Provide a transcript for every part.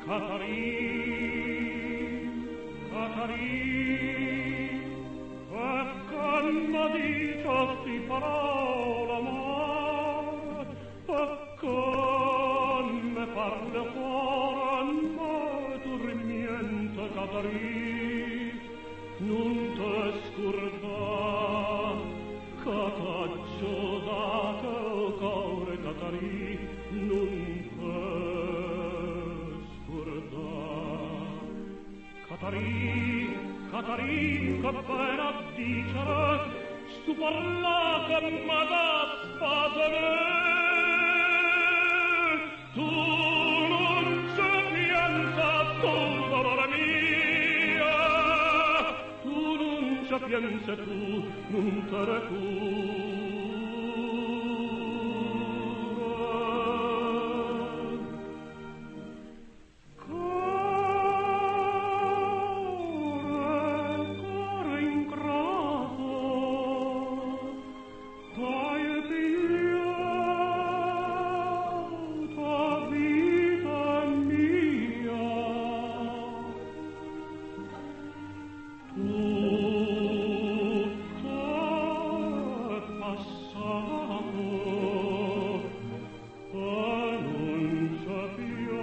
Catarin, Catarin, e quando dicesti parola amor, e come parle cuore ma dormiente Catarin, non te scordar che t'aggio dato il cuore Catarin, non te scordar. Catarin, Catarin, che bene a dicere, stu parlato ma da spasare. Tu non c'è pienza, tu dolore mia, tu non c'è pienza, tu non te recura. Core ingrato, t'hai pigliata vita mia. Tutto è passato e non c'è pienza più.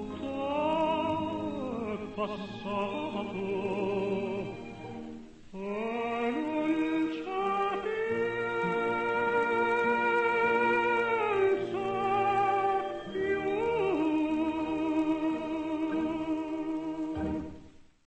Tutto è passato